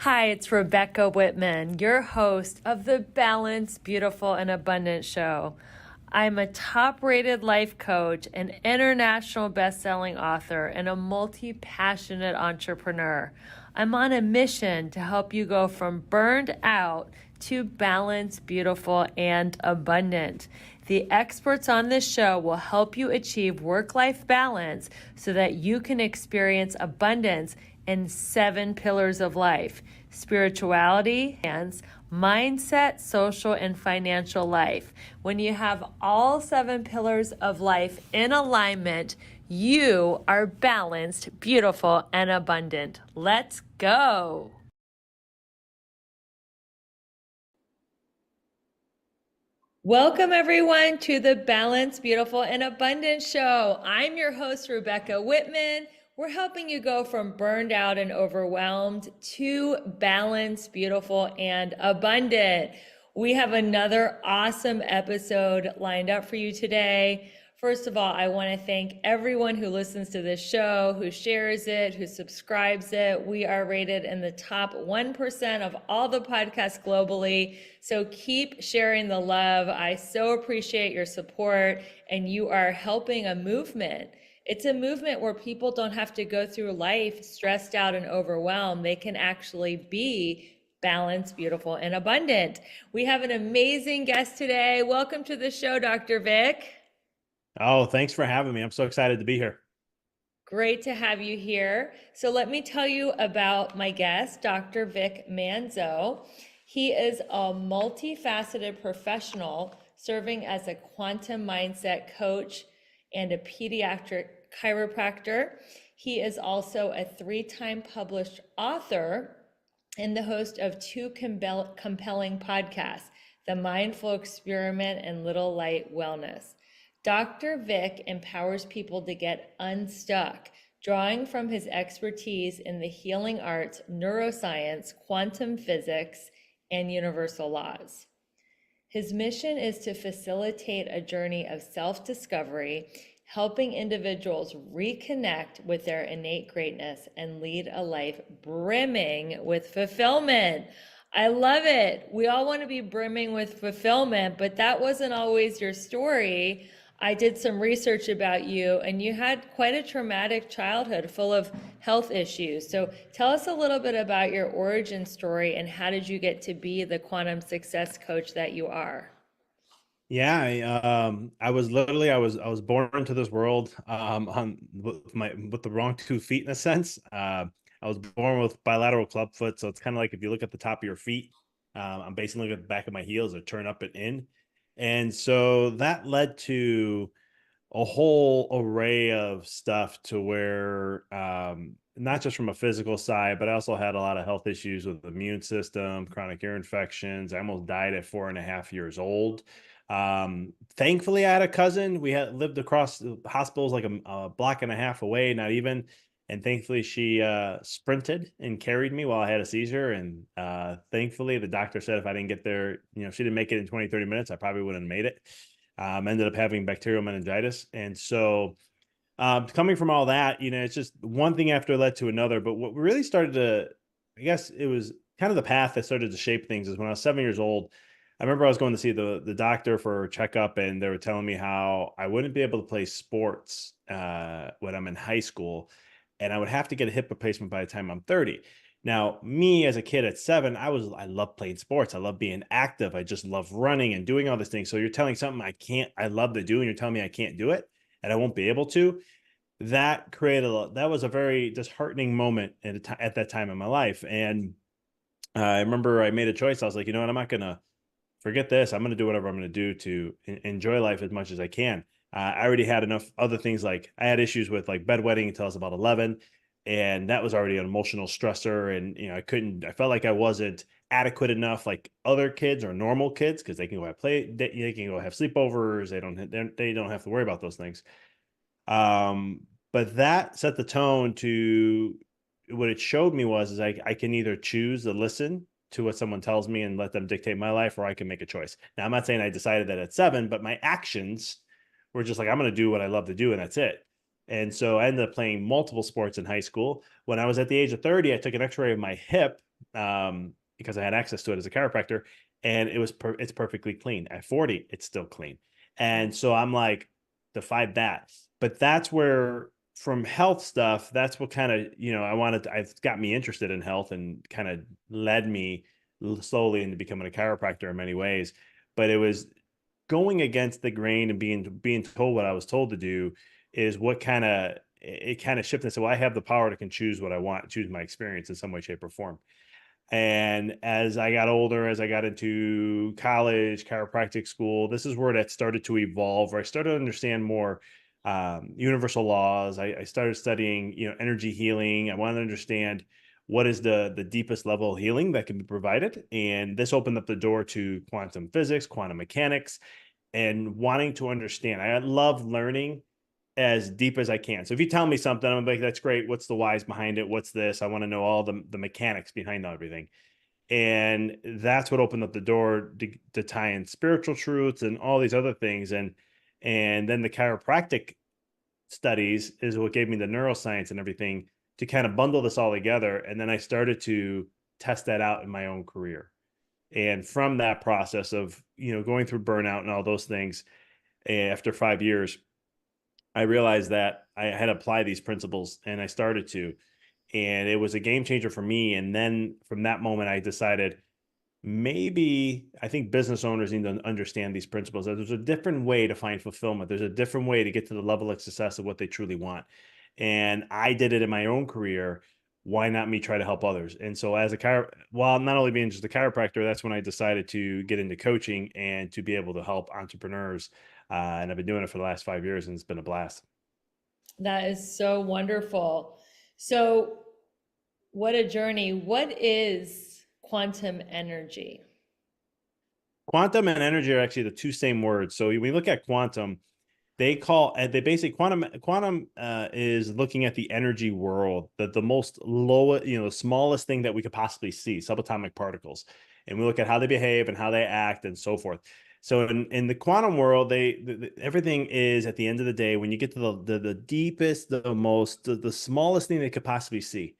Hi, it's Rebecca Whitman, your host of the Balanced, Beautiful, and Abundant Show. I'm a top rated life coach, an international best-selling author, and a multi-passionate entrepreneur. I'm on a mission to help you go from burned out to balanced, beautiful, and abundant. The experts on this show will help you achieve work-life balance so that you can experience abundance in 7 pillars of life: spirituality, mindset, social, and financial life. When you have all 7 pillars of life in alignment, you are balanced, beautiful, and abundant. Let's go. Welcome, everyone, to the Balanced, Beautiful, and Abundant Show. I'm your host, Rebecca Whitman. We're helping you go from burned out and overwhelmed to balanced, beautiful, and abundant. We have another awesome episode lined up for you today. First of all, I want to thank everyone who listens to this show, who shares it, who subscribes it. We are rated in the top 1% of all the podcasts globally. So keep sharing the love. I so appreciate your support, and you are helping a movement. It's a movement where people don't have to go through life stressed out and overwhelmed. They can actually be balanced, beautiful, and abundant. We have an amazing guest today. Welcome to the show, Dr. Vic. Oh, thanks for having me. I'm so excited to be here. Great to have you here. So let me tell you about my guest, Dr. Vic Manzo. He is a multifaceted professional serving as a quantum mindset coach and a pediatric chiropractor. He is also a 3-time published author and the host of 2 compelling podcasts, The Mindful Experiment and Little Light Wellness. Dr. Vic empowers people to get unstuck, drawing from his expertise in the healing arts, neuroscience, quantum physics, and universal laws. His mission is to facilitate a journey of self-discovery, helping individuals reconnect with their innate greatness and lead a life brimming with fulfillment. I love it. We all want to be brimming with fulfillment, but that wasn't always your story. I did some research about you, and you had quite a traumatic childhood full of health issues. So tell us a little bit about your origin story and how did you get to be the quantum success coach that you are? Yeah, I was born into this world with the wrong 2 feet in a sense. I was born with bilateral club foot, so it's kind of like if you look at the top of your feet, I'm basically looking at the back of my heels or turn up and in, and so that led to a whole array of stuff to where not just from a physical side, but I also had a lot of health issues with the immune system, chronic ear infections. I almost died at 4.5 years old. Thankfully, I had a cousin. We had lived across the hospitals like a block and a half away, not even. And thankfully, she sprinted and carried me while I had a seizure. And thankfully, the doctor said if I didn't get there, she didn't make it in 20, 30 minutes, I probably wouldn't have made it. Ended up having bacterial meningitis. And so coming from all that, it's just one thing after led to another. But what really started to, I guess it was kind of the path that started to shape things is when I was 7 years old. I remember I was going to see the doctor for a checkup, and they were telling me how I wouldn't be able to play sports when I'm in high school, and I would have to get a hip replacement by the time I'm 30. Now, me as a kid at 7, I love playing sports. I love being active. I just love running and doing all these things. So you're telling something I love to do, and you're telling me I can't do it and I won't be able to. That was a very disheartening moment at that time in my life. And I remember I made a choice. I was like, you know what? I'm not going to forget this. I'm going to do whatever I'm going to do to enjoy life as much as I can. I already had enough other things. Like I had issues with like bedwetting until I was about 11. And that was already an emotional stressor. And, I felt like I wasn't adequate enough like other kids or normal kids, because they can go they can go have sleepovers. They don't have to worry about those things. But that set the tone to what it showed me is I can either choose to listen to what someone tells me and let them dictate my life, or I can make a choice. Now, I'm not saying I decided that at 7, but my actions were just like, I'm going to do what I love to do, and that's it. And so I ended up playing multiple sports in high school. When I was at the age of 30, I took an x-ray of my hip because I had access to it as a chiropractor, and it's perfectly clean. At 40, it's still clean. And so I'm like, defied that. But that's where, from health stuff, that's what kind of, I've got me interested in health and kind of led me slowly into becoming a chiropractor in many ways. But it was going against the grain and being told what I was told to do is what kind of it kind of shifted. So I have the power to can choose what I want, choose my experience in some way, shape, or form. And as I got older, as I got into college, chiropractic school, this is where that started to evolve, where I started to understand more universal laws. I started studying, energy healing. I wanted to understand what is the deepest level of healing that can be provided. And this opened up the door to quantum physics, quantum mechanics, and wanting to understand. I love learning as deep as I can. So if you tell me something, I'm like, that's great. What's the whys behind it? What's this? I want to know all the mechanics behind everything. And that's what opened up the door to tie in spiritual truths and all these other things. And then the chiropractic studies is what gave me the neuroscience and everything to kind of bundle this all together. And then I started to test that out in my own career. And from that process of, going through burnout and all those things, after 5 years, I realized that I had to apply these principles, and I started to, and it was a game changer for me. And then from that moment, I decided, maybe I think business owners need to understand these principles, that there's a different way to find fulfillment. There's a different way to get to the level of success of what they truly want. And I did it in my own career. Why not me try to help others? And so as while not only being just a chiropractor, that's when I decided to get into coaching and to be able to help entrepreneurs. And I've been doing it for the last 5 years, and it's been a blast. That is so wonderful. So, what a journey. What is quantum energy? Quantum and energy are actually the two same words. So when we look at quantum, they basically quantum is looking at the energy world, the most low, the smallest thing that we could possibly see, subatomic particles, and we look at how they behave and how they act and so forth. So in the quantum world, everything is, at the end of the day, when you get to the deepest, the smallest thing they could possibly see,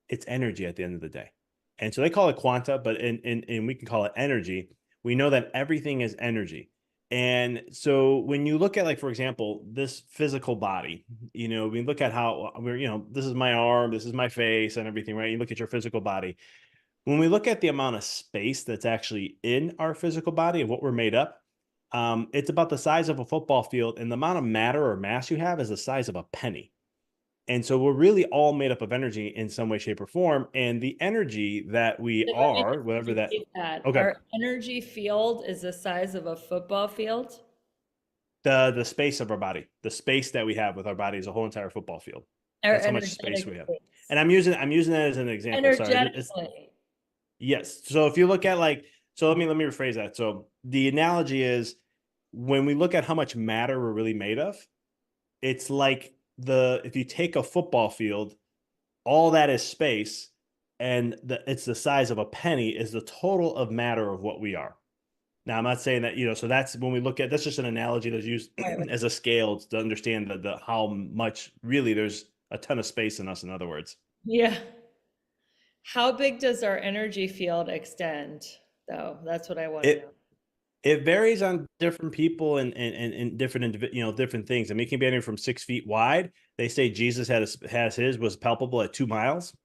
it's energy at the end of the day. And so they call it quanta, but in we can call it energy. We know that everything is energy. And so when you look at, like, for example, this physical body, we look at how this is my arm, this is my face and everything, right? You look at your physical body. When we look at the amount of space that's actually in our physical body and what we're made up, it's about the size of a football field, and the amount of matter or mass you have is the size of a penny. And so we're really all made up of energy in some way, shape, or form. And the energy that we Let me are, just whatever that, repeat that. okay, Our energy field is the size of a football field. the space of our body, the space that we have with our body is a whole entire football field. Our That's how much space energetic we have. space. And I'm using that as an example. Sorry. Energetically. Yes. So if you look at, like, so let me rephrase that. So the analogy is, when we look at how much matter we're really made of, it's like, if you take a football field, all that is space, and it's the size of a penny is the total of matter of what we are. Now, I'm not saying that, so that's when we look at, that's just an analogy that's used Right. as a scale to understand the how much really there's a ton of space in us, in other words. Yeah. How big does our energy field extend, though? That's what I want to know. It varies on different people and different, different things. I mean, it can be anywhere from 6 feet wide. They say Jesus has his was palpable at 2 miles.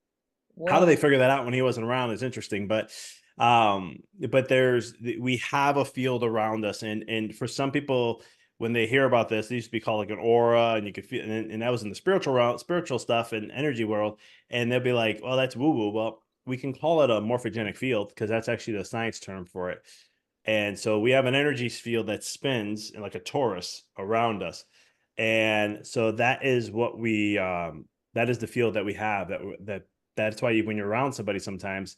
How do Whoa. they figure that out when he wasn't around is interesting, but we have a field around us, and for some people, when they hear about this, they used to be called like an aura, and you could feel, and that was in the spiritual stuff and energy world, and they'll be like, well, that's woo woo. Well, we can call it a morphogenic field, because that's actually the science term for it. And so we have an energy field that spins in like a torus around us. And so that is what that is the field that we have, that's why when you're around somebody, sometimes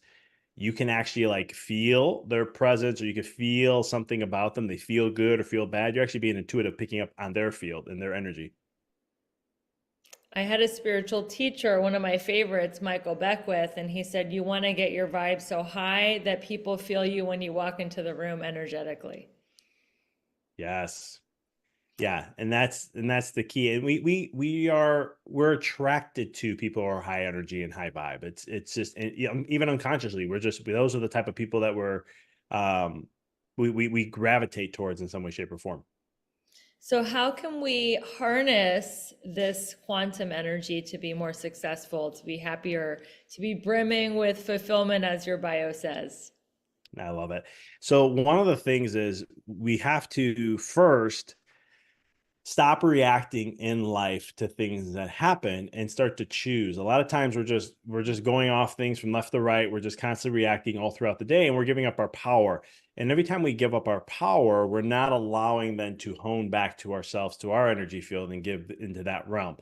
you can actually, like, feel their presence, or you can feel something about them. They feel good or feel bad. You're actually being intuitive, picking up on their field and their energy. I had a spiritual teacher, one of my favorites, Michael Beckwith, and he said, you want to get your vibe so high that people feel you when you walk into the room energetically. Yes. Yeah, and that's the key. And we're attracted to people who are high energy and high vibe. It's just even unconsciously, we're just those are the type of people that um we gravitate towards in some way, shape, or form. So, how can we harness this quantum energy to be more successful, to be happier, to be brimming with fulfillment, as your bio says? I love it. So one of the things is we have to first stop reacting in life to things that happen and start to choose. A lot of times we're just going off things from left to right. We're just constantly reacting all throughout the day and we're giving up our power. And every time we give up our power, we're not allowing then to hone back to ourselves, to our energy field and give into that realm.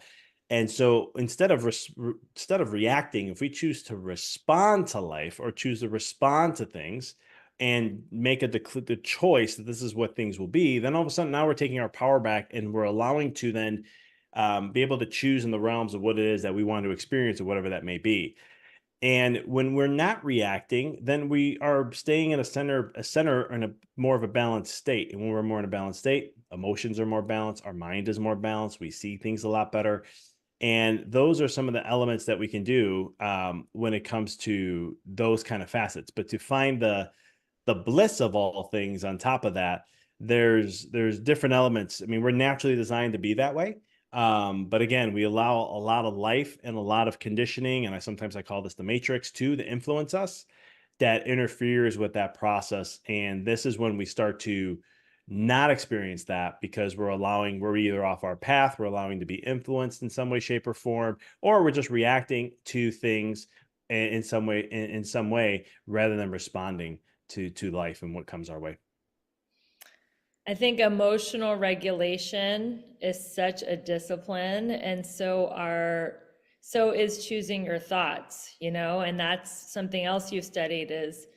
And so instead of reacting, if we choose to respond to life or choose to respond to things, and make the choice that this is what things will be, then all of a sudden now we're taking our power back and we're allowing to then be able to choose in the realms of what it is that we want to experience or whatever that may be. And when we're not reacting, then we are staying in a center in a more of a balanced state. And when we're more in a balanced state, emotions are more balanced, our mind is more balanced, we see things a lot better. And those are some of the elements that we can do when it comes to those kind of facets. But to find the bliss of all things on top of that, there's different elements. I mean, we're naturally designed to be that way. But again, we allow a lot of life and a lot of conditioning, and I call this the matrix too, to influence us that interferes with that process. And this is when we start to not experience that because we're either off our path, we're allowing to be influenced in some way, shape, or form, or we're just reacting to things in some way rather than responding to life and what comes our way. I think emotional regulation is such a discipline, and so is choosing your thoughts, and that's something else you've studied is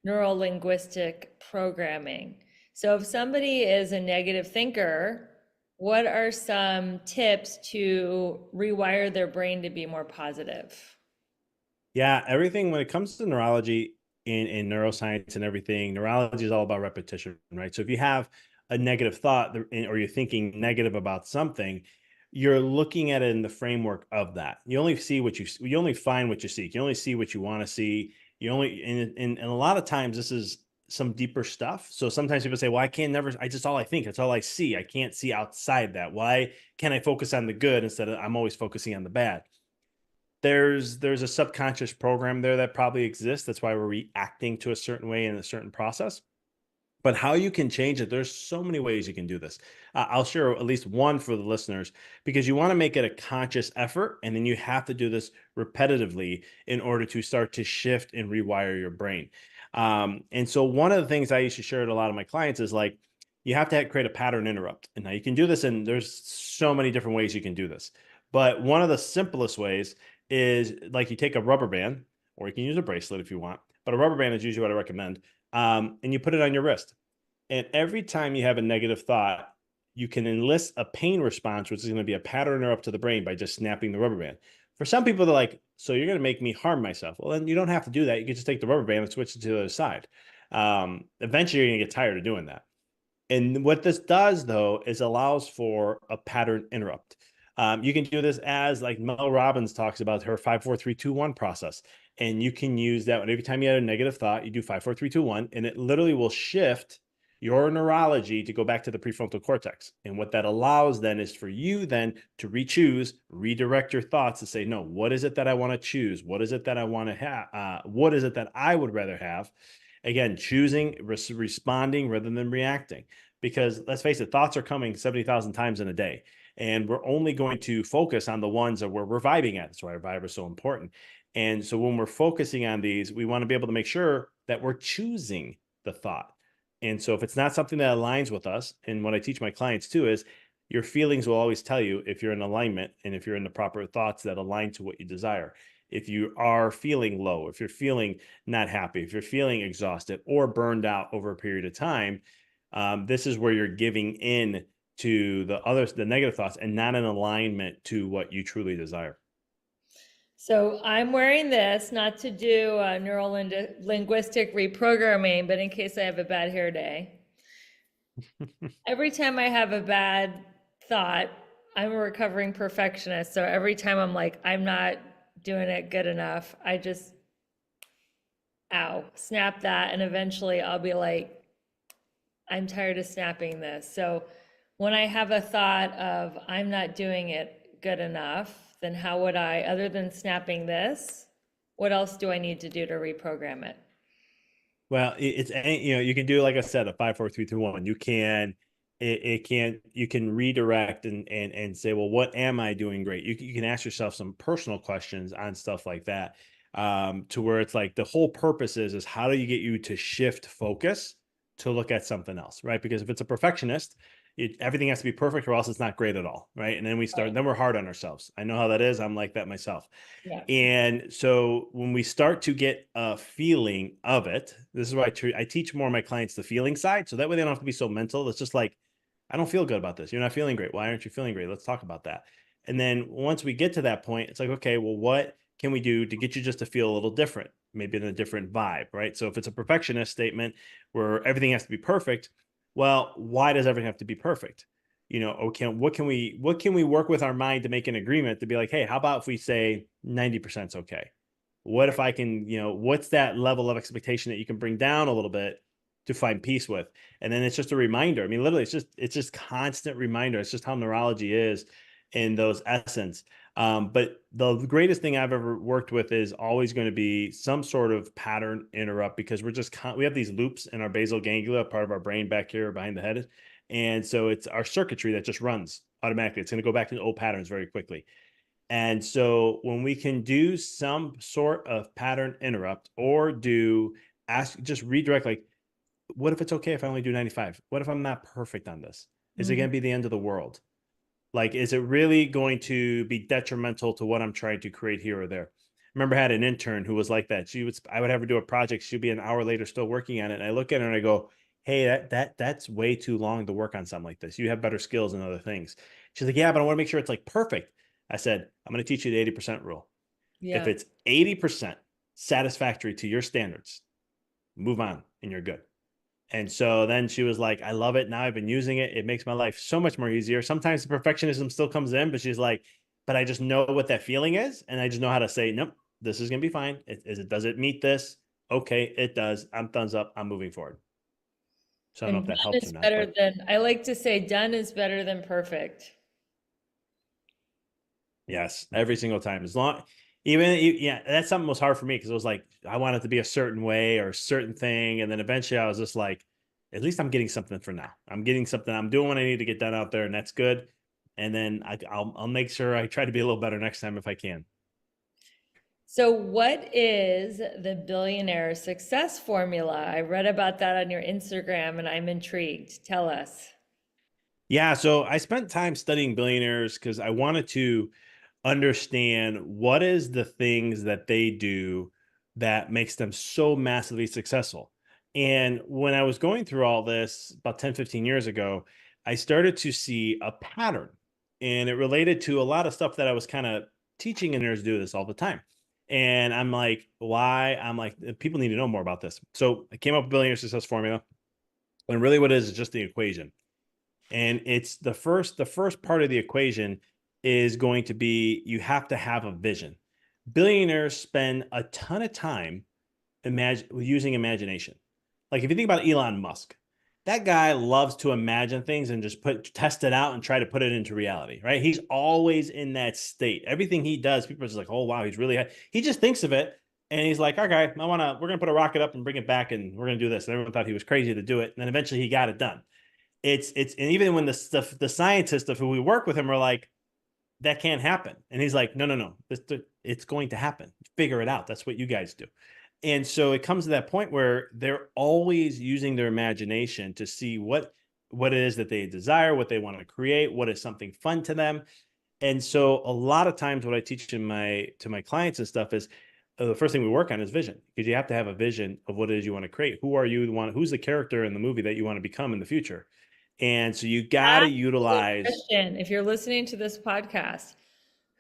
neuro linguistic programming. So if somebody is a negative thinker, what are some tips to rewire their brain to be more positive? Yeah, everything when it comes to neurology in neuroscience and everything, neurology is all about repetition, right? So if you have a negative thought or you're thinking negative about something, you're looking at it in the framework of that. You only find what you seek. You only see what you want to see. You only and a lot of times this is some deeper stuff. So sometimes people say, well, I can't never, I just all I think, it's all I see. I can't see outside that. Why can't I focus on the good instead of I'm always focusing on the bad? There's a subconscious program there that probably exists. That's why we're reacting to a certain way in a certain process. But how you can change it, there's so many ways you can do this. I'll share at least one for the listeners because you want to make it a conscious effort, and then you have to do this repetitively in order to start to shift and rewire your brain. And so, one of the things I used to share with a lot of my clients is like you have to create a pattern interrupt. And now you can do this, and there's so many different ways you can do this. But one of the simplest ways is like you take a rubber band, or you can use a bracelet if you want. But a rubber band is usually what I recommend, and you put it on your wrist. And every time you have a negative thought, you can enlist a pain response, which is going to be a pattern interrupt to the brain by just snapping the rubber band. For some people, they're like, so you're going to make me harm myself. Well, then you don't have to do that. You can just take the rubber band and switch it to the other side. Eventually, you're going to get tired of doing that. And what this does, though, is allows for a pattern interrupt. You can do this as like Mel Robbins talks about her 5 4 3 2 1 process. And you can use that every time you had a negative thought, you do 5 4 3 2 1, and it literally will shift your neurology to go back to the prefrontal cortex. And what that allows then is for you then to re-choose, redirect your thoughts to say, no, what is it that I want to choose? What is it that I want to have? What is it that I would rather have? Again, choosing, responding rather than reacting. Because let's face it, thoughts are coming 70,000 times in a day. And we're only going to focus on the ones that we're vibing at. That's why our vibe is so important. And so when we're focusing on these, we want to be able to make sure that we're choosing the thought. And so if it's not something that aligns with us, and what I teach my clients too is your feelings will always tell you if you're in alignment and if you're in the proper thoughts that align to what you desire. If you are feeling low, if you're feeling not happy, if you're feeling exhausted or burned out over a period of time, this is where you're giving in to the negative thoughts and not in alignment to what you truly desire. So I'm wearing this not to do neuro linguistic reprogramming, but in case I have a bad hair day. Every time I have a bad thought, I'm a recovering perfectionist. So every time I'm like, I'm not doing it good enough, I just, ow, snap that. And eventually I'll be like, I'm tired of snapping this. So when I have a thought of, I'm not doing it good enough, then how would I, other than snapping this, what else do I need to do to reprogram it? Well, you can do, like I said, a 5 4 3 2 1. You can redirect and say, well, what am I doing great? You can ask yourself some personal questions on stuff like that, to where it's like the whole purpose is how do you get you to shift focus to look at something else, right? Because if it's a perfectionist, everything has to be perfect or else it's not great at all, right? And then Right. then we're hard on ourselves. I know how that is. I'm like that myself. Yeah. And so when we start to get a feeling of it, this is why I teach more of my clients the feeling side. So that way they don't have to be so mental. It's just like, I don't feel good about this. You're not feeling great. Why aren't you feeling great? Let's talk about that. And then once we get to that point, it's like, okay, well, what can we do to get you just to feel a little different? Maybe in a different vibe, right? So if it's a perfectionist statement where everything has to be perfect, well, why does everything have to be perfect? Okay, what can we work with our mind to make an agreement to be like, hey, how about if we say 90% is okay? What if Right. I can, what's that level of expectation that you can bring down a little bit to find peace with? And then it's just a reminder. I mean, literally, it's just constant reminder. It's just how neurology is in those essence. But the greatest thing I've ever worked with is always going to be some sort of pattern interrupt, because we have these loops in our basal ganglia, part of our brain back here behind the head. And so it's our circuitry that just runs automatically. It's going to go back to the old patterns very quickly. And so when we can do some sort of pattern interrupt or just redirect, like, what if it's okay if I only do 95? What if I'm not perfect on this? Is it Mhm. going to be the end of the world? Like, is it really going to be detrimental to what I'm trying to create here or there? I remember I had an intern who was like that. I would have her do a project. She'd be an hour later still working on it. And I look at her and I go, hey, that's way too long to work on something like this. You have better skills and other things. She's like, yeah, but I want to make sure it's like perfect. I said, I'm going to teach you the 80% rule. If Yeah. it's 80% satisfactory to your standards, move on and you're good. And so then she was like, I love it. Now I've been using it. It makes my life so much more easier. Sometimes the perfectionism still comes in, but she's like, but I just know what that feeling is. And I just know how to say, nope, this is going to be fine. Does it meet this? Okay, it does. I'm thumbs up. I'm moving forward. So I don't know And if that done helps is or not, better but than, I like to say, done is better than perfect. yes, every single time. Yeah, that's something that was hard for me because it was like, I want it to be a certain way or a certain thing. And then eventually I was just like, at least I'm getting something for now. I'm getting something. I'm doing what I need to get done out there, and that's good. And then I'll make sure I try to be a little better next time if I can. So, what is the billionaire success formula? I read about that on your Instagram and I'm intrigued. Tell us. Yeah, so I spent time studying billionaires because I wanted to understand what is the things that they do that makes them so massively successful. And when I was going through all this about 10, 15 years ago, I started to see a pattern, and it related to a lot of stuff that I was kind of teaching, and to do this all the time. And I'm like, why? I'm like, people need to know more about this. So I came up with billionaire success formula. And really what it is just the equation. And it's the first part of the equation is going to be, you have to have a vision. Billionaires spend a ton of time using imagination. Like if you think about Elon Musk, that guy loves to imagine things and just test it out and try to put it into reality, right? He's always in that state. Everything he does, people are just like, oh wow, he just thinks of it and he's like, okay, we're gonna put a rocket up and bring it back and we're gonna do this. And everyone thought he was crazy to do it. And then eventually he got it done. And even when the scientists of who we work with him are like, that can't happen. And he's like, no, no, no, it's going to happen. Figure it out. That's what you guys do. And so it comes to that point where they're always using their imagination to see what it is that they desire, what they want to create, what is something fun to them. And so a lot of times what I teach to my clients and stuff is, the first thing we work on is vision, because you have to have a vision of what it is you want to create. Who are you? Who's the character in the movie that you want to become in the future? And so you got to Ask the utilize. question, if you're listening to this podcast,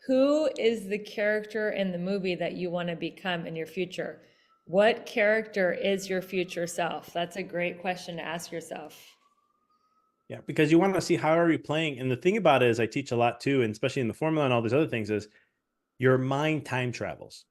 who is the character in the movie that you want to become in your future? What character is your future self? That's a great question to ask yourself. Yeah, because you want to see how are you playing. And the thing about it is I teach a lot too, and especially in the formula and all these other things, is your mind time travels.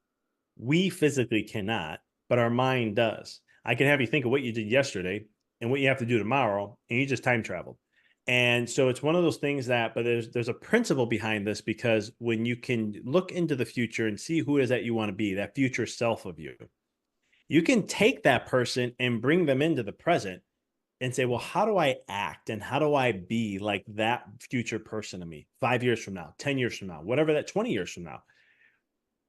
We physically cannot, but our mind does. I can have you think of what you did yesterday and what you have to do tomorrow, and you just time traveled. And so it's one of those things that, but there's a principle behind this, because when you can look into the future and see who it is that you want to be, that future self of you can take that person and bring them into the present and say, well, how do I act and how do I be like that future person to me 5 years from now, 10 years from now, whatever that 20 years from now?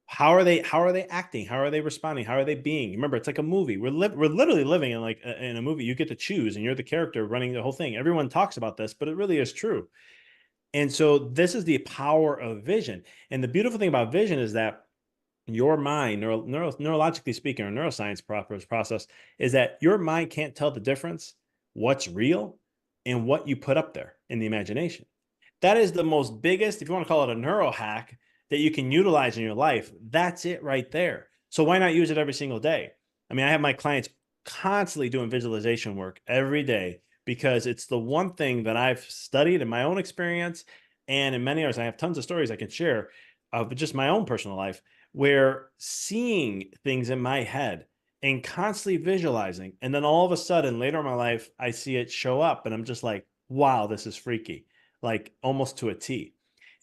How are they acting? How are they responding? How are they being? Remember, it's like a movie. We're literally living in like in a movie. You get to choose and you're the character running the whole thing. Everyone talks about this, but it really is true. And so this is the power of vision. And the beautiful thing about vision is that your mind, neurologically speaking, or neuroscience process, is that your mind can't tell the difference what's real and what you put up there in the imagination. That is the most biggest, if you want to call it a neuro hack, that you can utilize in your life. That's it right there. So why not use it every single day? I mean, I have my clients constantly doing visualization work every day, because it's the one thing that I've studied in my own experience. And in many others, I have tons of stories I can share of just my own personal life, where seeing things in my head and constantly visualizing, and then all of a sudden later in my life, I see it show up and I'm just like, wow, this is freaky, like almost to a T.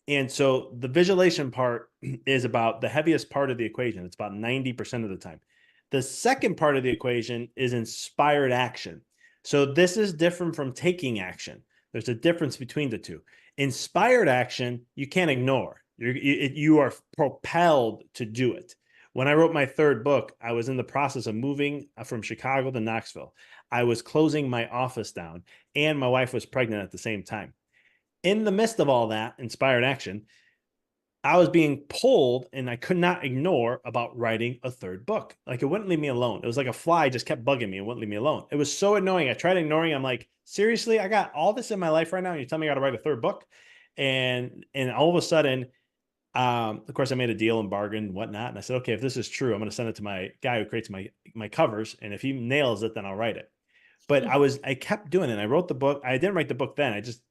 And so the visualization part is about the heaviest part of the equation. It's about 90% of the time. The second part of the equation is inspired action. So this is different from taking action. There's a difference between the two. Inspired action, you can't ignore. You are propelled to do it. When I wrote my third book, I was in the process of moving from Chicago to Knoxville. I was closing my office down, and my wife was pregnant at the same time. In the midst of all that inspired action, I was being pulled and I could not ignore about writing a third book. Like, it wouldn't leave me alone. It was like a fly just kept bugging me and wouldn't leave me alone. It was so annoying. I tried ignoring. I'm like, seriously, I got all this in my life right now, and you tell me I got to write a third book. And all of a sudden, of course, I made a deal and bargained and whatnot. And I said, okay, if this is true, I'm going to send it to my guy who creates my covers. And if he nails it, then I'll write it. But I kept doing it. I wrote the book. I didn't write the book then. I just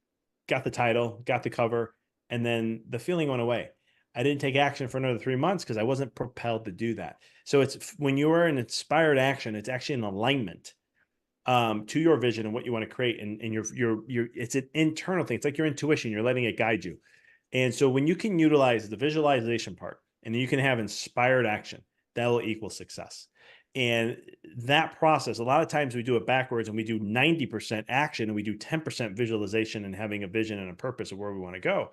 got the title, got the cover, and then the feeling went away. I didn't take action for another 3 months because I wasn't propelled to do that. So it's when you are in inspired action, it's actually an alignment to your vision and what you want to create. And your it's an internal thing. It's like your intuition. You're letting it guide you. And so when you can utilize the visualization part and you can have inspired action, that will equal success. And that process, a lot of times we do it backwards, and we do 90% action and we do 10% visualization and having a vision and a purpose of where we want to go.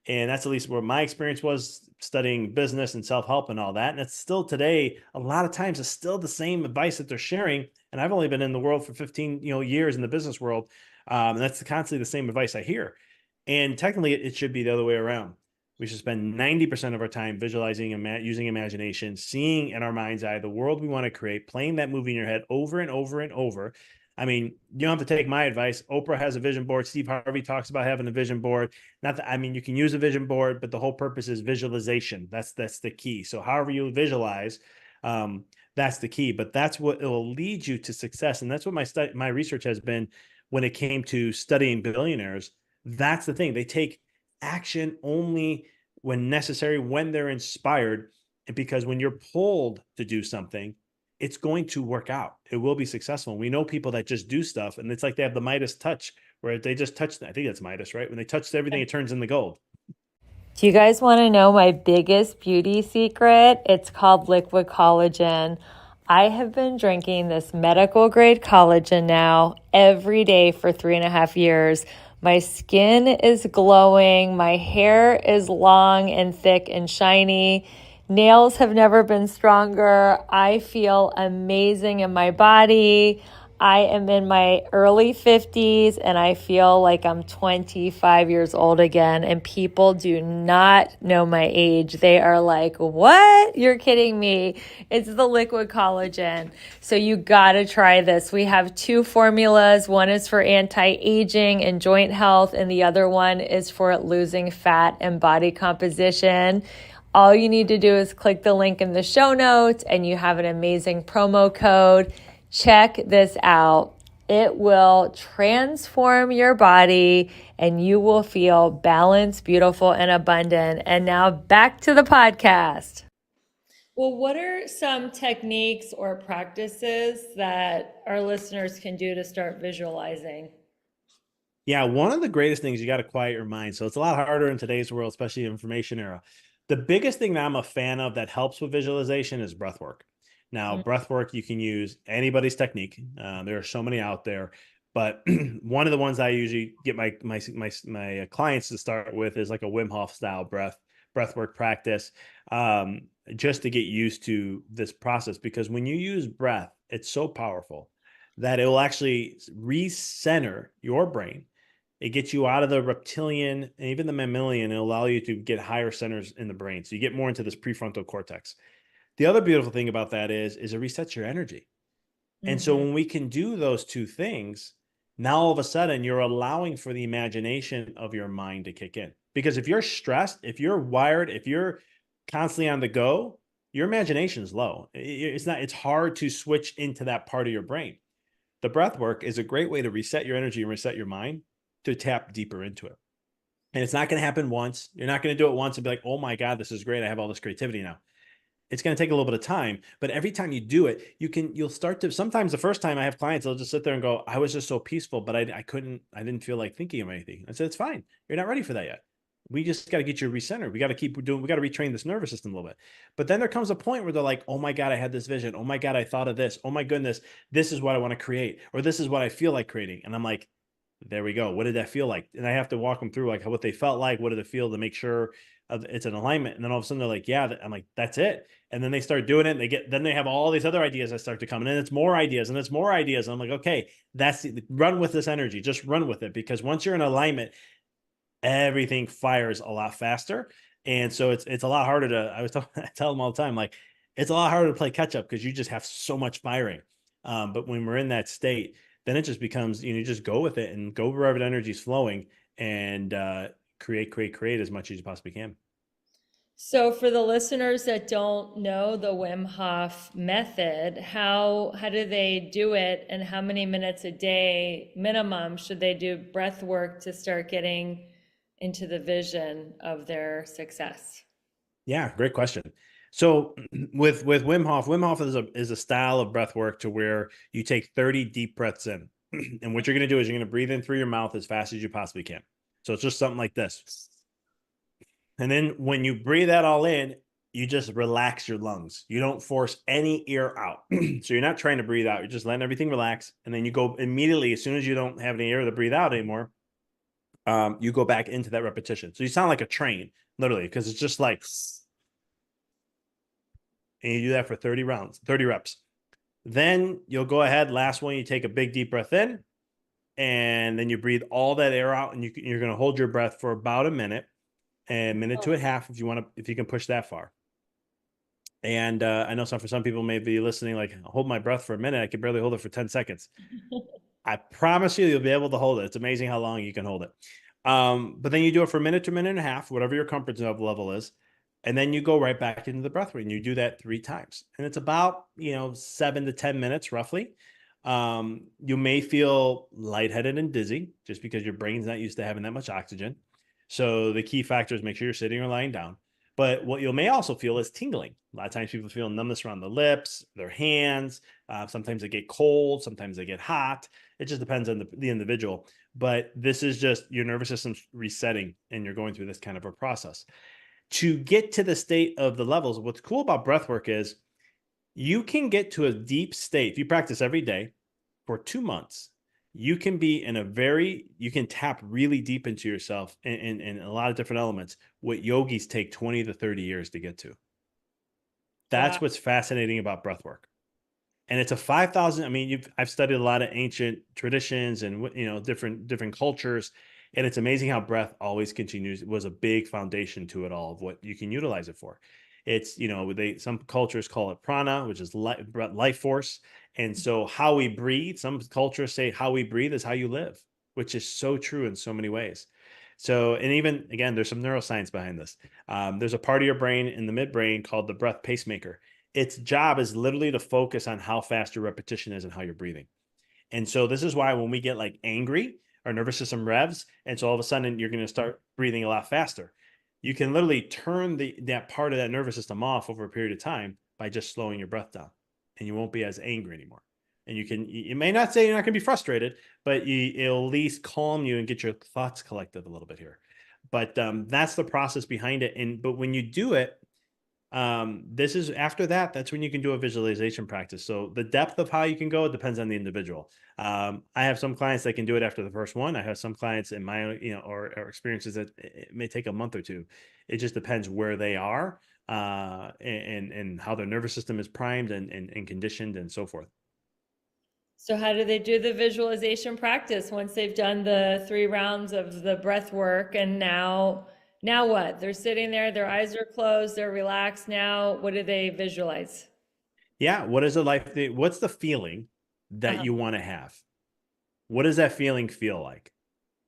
And that's at least where my experience was studying business and self-help and all that. And it's still today, a lot of times it's still the same advice that they're sharing. And I've only been in the world for 15 years in the business world. And that's constantly the same advice I hear. And technically it should be the other way around. We should spend 90% of our time visualizing and using imagination, seeing in our mind's eye the world we want to create, playing that movie in your head over and over and over. I mean, you don't have to take my advice. Oprah has a vision board. Steve Harvey talks about having a vision board. Not that, I mean, you can use a vision board, but the whole purpose is visualization. That's the key. So however you visualize, that's the key. But that's what it will lead you to success. And that's what my research has been when it came to studying billionaires. That's the thing. They take action only when necessary, when they're inspired. And because when you're pulled to do something, it's going to work out. It will be successful. We know people that just do stuff, and it's like they have the Midas touch, where they just touch. I think that's Midas, right? When they touch everything, it turns into gold. Do you guys want to know my biggest beauty secret? It's called liquid collagen. I have been drinking this medical grade collagen now every day for 3.5 years. My skin is glowing. My hair is long and thick and shiny. Nails have never been stronger. I feel amazing in my body. I am in my early 50s and I feel like I'm 25 years old again, and people do not know my age. They are like, what? You're kidding me. It's the liquid collagen. So you gotta try this. We have 2 formulas. One is for anti-aging and joint health, and the other one is for losing fat and body composition. All you need to do is click the link in the show notes and you have an amazing promo code. Check this out. It will transform your body and you will feel balanced, beautiful, and abundant. And now back to the podcast. Well, what are some techniques or practices that our listeners can do to start visualizing? Yeah, one of the greatest things, you got to quiet your mind. So it's a lot harder in today's world, especially information era. The biggest thing that I'm a fan of that helps with visualization is breath work. Now, breath work, you can use anybody's technique. There are so many out there, but one of the ones I usually get my clients to start with is like a Wim Hof style breath work practice, just to get used to this process. Because when you use breath, it's so powerful that it will actually recenter your brain. It gets you out of the reptilian and even the mammalian, and allow you to get higher centers in the brain. So you get more into this prefrontal cortex. The other beautiful thing about that is it resets your energy. And so Mm-hmm. when we can do those two things, now all of a sudden you're allowing for the imagination of your mind to kick in. Because if you're stressed, if you're wired, if you're constantly on the go, your imagination is low. It's hard to switch into that part of your brain. The breath work is a great way to reset your energy and reset your mind, to tap deeper into it. And it's not going to happen once. You're not going to do it once and be like, oh my God, this is great. I have all this creativity now. It's going to take a little bit of time, but every time you do it, you'll start to, sometimes the first time I have clients, they'll just sit there and go, I was just so peaceful, but I didn't feel like thinking of anything. I said, it's fine. You're not ready for that yet. We just got to get you recentered. We got to retrain this nervous system a little bit. But then there comes a point where they're like, oh my God, I had this vision. Oh my God, I thought of this. Oh my goodness, this is what I want to create, or this is what I feel like creating. And I'm like, there we go. What did that feel like? And I have to walk them through like what they felt like. What did it feel, to make sure it's an alignment. And then all of a sudden they're like, yeah, I'm like, that's it. And then they start doing it. And then they have all these other ideas that start to come in, and it's more ideas and it's more ideas. And I'm like, okay, run with this energy. Just run with it. Because once you're in alignment, everything fires a lot faster. And so it's a lot harder to, I tell them all the time, like, it's a lot harder to play catch up because you just have so much firing. But when we're in that state, then it just becomes, you just go with it and go wherever the energy is flowing, and create as much as you possibly can. So for the listeners that don't know the Wim Hof method, how do they do it, and how many minutes a day minimum should they do breath work to start getting into the vision of their success? Yeah, great question. So with Wim Hof is a style of breath work to where you take 30 deep breaths in. And what you're going to do is you're going to breathe in through your mouth as fast as you possibly can. So it's just something like this. And then when you breathe that all in, you just relax your lungs. You don't force any air out. So you're not trying to breathe out. You're just letting everything relax. And then you go immediately, as soon as you don't have any air to breathe out anymore, you go back into that repetition. So you sound like a train, literally, because it's just like, and you do that for 30 rounds, 30 reps. Then you'll go ahead, last one, you take a big deep breath in, and then you breathe all that air out, and you're going to hold your breath for about a minute to a half, if you can push that far. And I know for some people may be listening, like, hold my breath for a minute. I can barely hold it for 10 seconds. I promise you'll be able to hold it. It's amazing how long you can hold it. But then you do it for a minute to a minute and a half, whatever your comfort level is. And then you go right back into the breath work, and you do that 3 times. And it's about, 7 to 10 minutes roughly. You may feel lightheaded and dizzy just because your brain's not used to having that much oxygen. So the key factor is make sure you're sitting or lying down. But what you may also feel is tingling. A lot of times people feel numbness around the lips, their hands. Sometimes they get cold. Sometimes they get hot. It just depends on the individual. But this is just your nervous system resetting, and you're going through this kind of a process. To get to the state of the levels, what's cool about breath work is you can get to a deep state. If you practice every day for 2 months, you can be you can tap really deep into yourself in a lot of different elements, what yogis take 20 to 30 years to get to. Wow. That's what's fascinating about breath work. And it's a 5,000. I mean, I've studied a lot of ancient traditions and, different cultures. And it's amazing how breath always continues. It was a big foundation to it all, of what you can utilize it for. It's, some cultures call it prana, which is life force. And so how we breathe, some cultures say how we breathe is how you live, which is so true in so many ways. So, and even again, there's some neuroscience behind this. There's a part of your brain in the midbrain called the breath pacemaker. Its job is literally to focus on how fast your repetition is and how you're breathing. And so this is why when we get like angry, our nervous system revs, and so all of a sudden you're going to start breathing a lot faster. You can literally turn that part of that nervous system off over a period of time by just slowing your breath down, and you won't be as angry anymore. And you may not say you're not going to be frustrated, but it'll at least calm you and get your thoughts collected a little bit here. But that's the process behind it. But when you do it, this is after that, that's when you can do a visualization practice. So the depth of how you can go, it depends on the individual. I have some clients that can do it after the first one. I have some clients in my, or experiences that it may take a month or two. It just depends where they are, and how their nervous system is primed and conditioned and so forth. So how do they do the visualization practice once they've done the 3 rounds of the breath work? And now what? They're sitting there, their eyes are closed, they're relaxed. Now, what do they visualize? Yeah. What is a life? What's the feeling that Uh-huh. you want to have? What does that feeling feel like?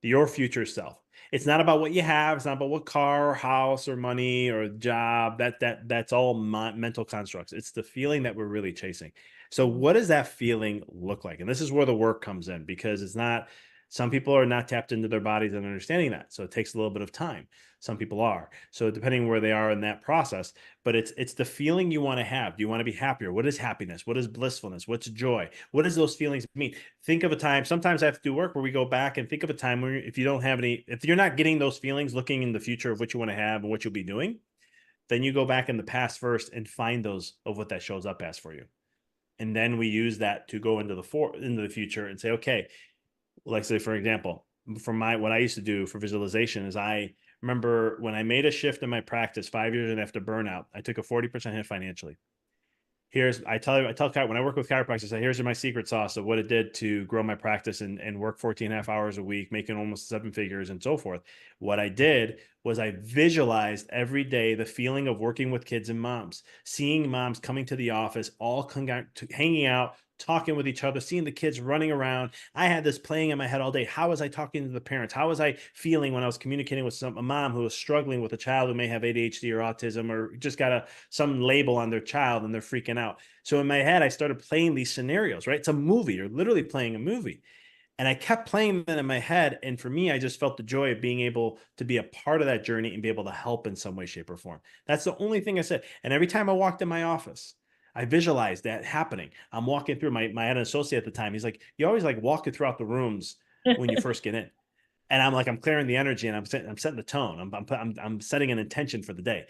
Your future self. It's not about what you have. It's not about what car or house or money or job. That's all mental constructs. It's the feeling that we're really chasing. So what does that feeling look like? And this is where the work comes in, because it's not, some people are not tapped into their bodies and understanding that. So it takes a little bit of time. Some people are. So depending where they are in that process, but it's the feeling you want to have. Do you want to be happier? What is happiness? What is blissfulness? What's joy? What does those feelings mean? Think of a time. Sometimes I have to do work where we go back and think of a time where, if you don't have any, if you're not getting those feelings, looking in the future of what you want to have and what you'll be doing, then you go back in the past first and find those of what that shows up as for you. And then we use that to go into the future and say, okay, like say for example, from what I used to do for visualization is, I remember when I made a shift in my practice 5 years and after burnout, I took a 40% hit financially. I tell when I work with chiropractors, I say, here's my secret sauce of what it did to grow my practice and work 14 and a half hours a week, making almost 7 figures and so forth. What I did was I visualized every day the feeling of working with kids and moms, seeing moms coming to the office, all hanging out, talking with each other, seeing the kids running around. I had this playing in my head all day. How was I talking to the parents? How was I feeling when I was communicating with a mom who was struggling with a child who may have ADHD or autism, or just got some label on their child and they're freaking out? So in my head, I started playing these scenarios, right? It's a movie. You're literally playing a movie. And I kept playing them in my head. And for me, I just felt the joy of being able to be a part of that journey and be able to help in some way, shape, or form. That's the only thing I said. And every time I walked in my office, I visualized that happening. I'm walking through I had an associate at the time. He's like, you always like walking throughout the rooms when you first get in. And I'm like, I'm clearing the energy and I'm setting the tone. I'm setting an intention for the day.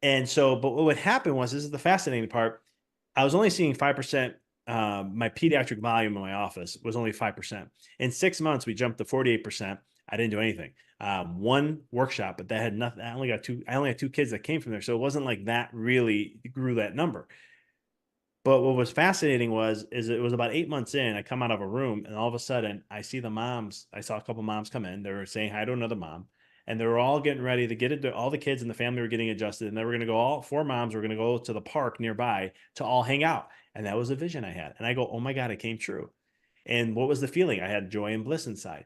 And so, but what would happen was, this is the fascinating part. I was only seeing 5%. My pediatric volume in my office was only 5%. In 6 months, we jumped to 48%. I didn't do anything. One workshop, but that had nothing. I only had two kids that came from there. So it wasn't like that really grew that number. But what was fascinating is it was about 8 months in, I come out of a room and all of a sudden I see the moms. I saw a couple moms come in. They were saying hi to another mom, and they were all getting ready to get it. All the kids in the family were getting adjusted, and they were going to go, all four moms were going to go to the park nearby to all hang out. And that was a vision I had. And I go, oh my God, it came true. And what was the feeling? I had joy and bliss inside.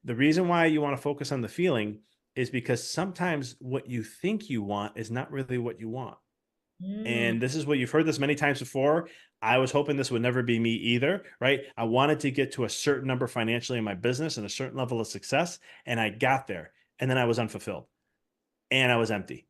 The reason why you want to focus on the feeling is because sometimes what you think you want is not really what you want. Mm. And this is what you've heard this many times before. I was hoping this would never be me either, right? I wanted to get to a certain number financially in my business and a certain level of success. And I got there. And then I was unfulfilled and I was empty.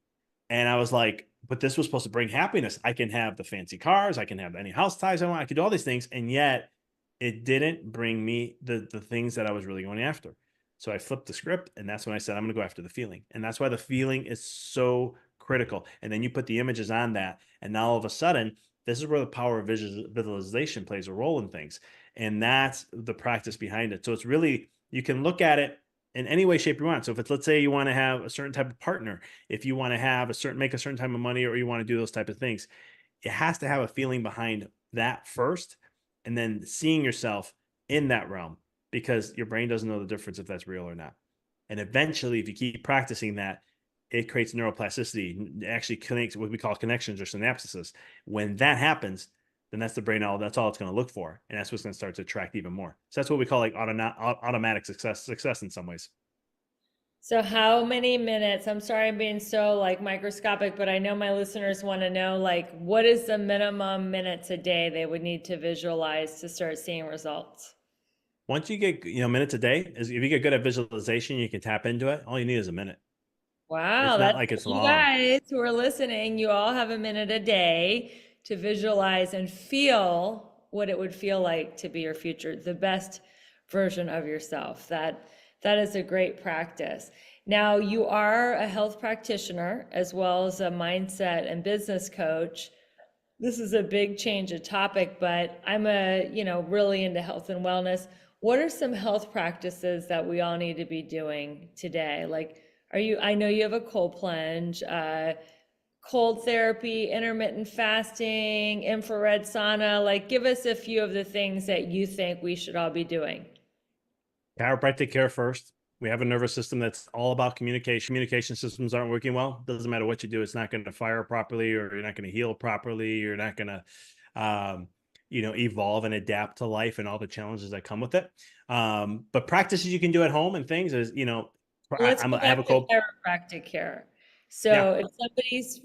And I was like, but this was supposed to bring happiness. I can have the fancy cars, I can have any house ties I want, I could do all these things. And yet it didn't bring me the things that I was really going after. So I flipped the script, and that's when I said, I'm going to go after the feeling. And that's why the feeling is so critical. And then you put the images on that, and now all of a sudden, this is where the power of visualization plays a role in things. And that's the practice behind it. So it's really, you can look at it in any way, shape you want. So if it's, let's say you want to have a certain type of partner, if you want to have make a certain type of money, or you want to do those type of things, it has to have a feeling behind that first, and then seeing yourself in that realm, because your brain doesn't know the difference if that's real or not. And eventually, if you keep practicing that, it creates neuroplasticity. It actually connects what we call connections or synapses. When that happens, then that's the brain. That's all it's going to look for, and that's what's going to start to attract even more. So that's what we call like automatic success in some ways. So how many minutes? I'm sorry I'm being so like microscopic, but I know my listeners want to know like what is the minimum minutes a day they would need to visualize to start seeing results? Once you get, minutes a day, if you get good at visualization, you can tap into it. All you need is a minute. Wow, It's not that's like it's you long. guys who are listening. You all have a minute a day to visualize and feel what it would feel like to be your future, the best version of yourself. That is a great practice. Now, you are a health practitioner as well as a mindset and business coach. This is a big change of topic, but I'm really into health and wellness. What are some health practices that we all need to be doing today? Like, I know you have a cold plunge, cold therapy, intermittent fasting, infrared sauna. Like, give us a few of the things that you think we should all be doing. Chiropractic care first. We have a nervous system that's all about communication. Communication systems aren't working well. Doesn't matter what you do, it's not going to fire properly, or you're not going to heal properly. You're not going to, evolve and adapt to life and all the challenges that come with it. But practices you can do at home and things is, Let's go I have back a to cold. chiropractic care. Yeah. So if somebody's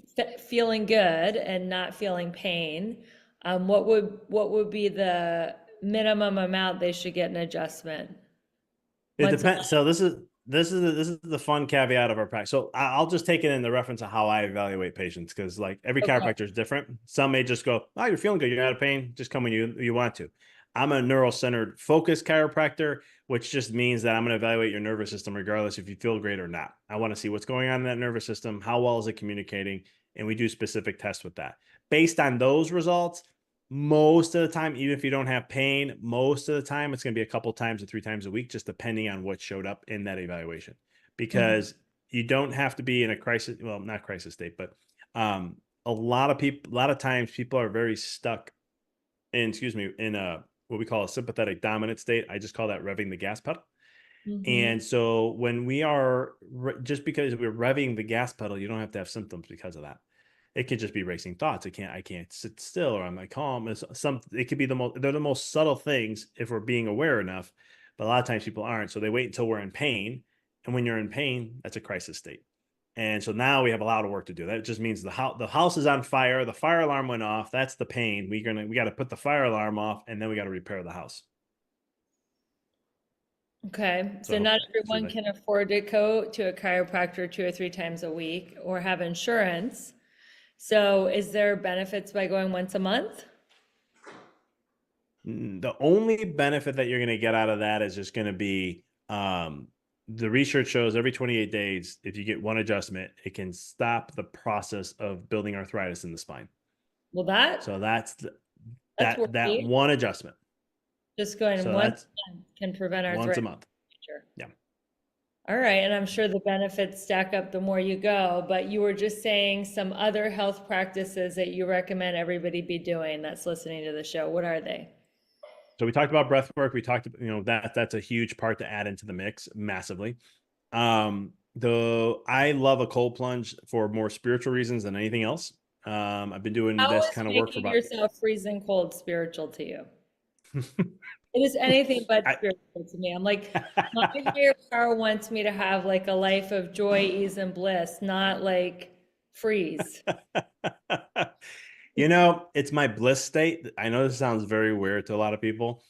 feeling good and not feeling pain, what would be the minimum amount they should get an adjustment? It Once a depends. So this is the fun caveat of our practice. So I'll just take it in the reference of how I evaluate patients, because like every month? Okay. chiropractor is different. Some may just go, "Oh, you're feeling good. You're out of pain. Just come when you want to." I'm a neural-centered focused chiropractor, which just means that I'm going to evaluate your nervous system regardless if you feel great or not. I want to see what's going on in that nervous system, how well is it communicating, and we do specific tests with that. Based on those results, most of the time, even if you don't have pain, most of the time it's going to be a couple times or 3 times a week, just depending on what showed up in that evaluation. Mhm. Because you don't have to be in a crisis, well, not crisis state, but a lot of times people are very stuck in a what we call a sympathetic dominant state. I just call that revving the gas pedal. Mhm. And so when we are just because we're revving the gas pedal, you don't have to have symptoms because of that. It could just be racing thoughts. I can't sit still, or I'm like calm. It could be they're the most subtle things if we're being aware enough. But a lot of times people aren't. So they wait until we're in pain. And when you're in pain, that's a crisis state. And so now we have a lot of work to do. That just means the house is on fire. The fire alarm went off. That's the pain. We got to put the fire alarm off, and then we got to repair the house. Okay. So I So hope not that answers everyone that. can afford to go to a chiropractor 2 or 3 times a week or have insurance. So is there benefits by going once a month? The only benefit that you're going to get out of that is just going to be the research shows every 28 days, if you get one adjustment, it can stop the process of building arthritis in the spine. Well, So that's that worthy. one adjustment. Just going So once that's a month can prevent once a arthritis month. in the future. Yeah. All right, and I'm sure the benefits stack up the more you go, but you were just saying some other health practices that you recommend everybody be doing that's listening to the show. What are they? So we talked about breath work. We talked, that's a huge part to add into the mix massively. Though I love a cold plunge for more spiritual reasons than anything else. I've been doing How this is kind of work for making about yourself freezing cold spiritual to you? It is anything but I, spiritual to me. I'm like, my higher power wants me to have like a life of joy, ease, and bliss, not like freeze. it's my bliss state. I know this sounds very weird to a lot of people.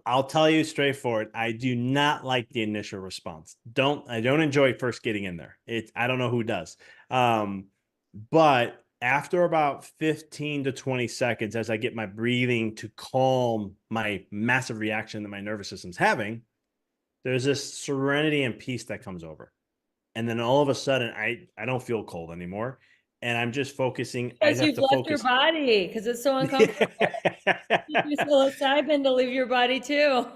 I'll tell you straightforward. I do not like the initial response. I don't enjoy first getting in there. I don't know who does. But after about 15 to 20 seconds, as I get my breathing to calm my massive reaction that my nervous system's having, there's this serenity and peace that comes over. And then all of a sudden, I don't feel cold anymore. And I'm just focusing. I Because have you've to left your focus. body because it's so uncomfortable. You do psilocybin to leave your body too.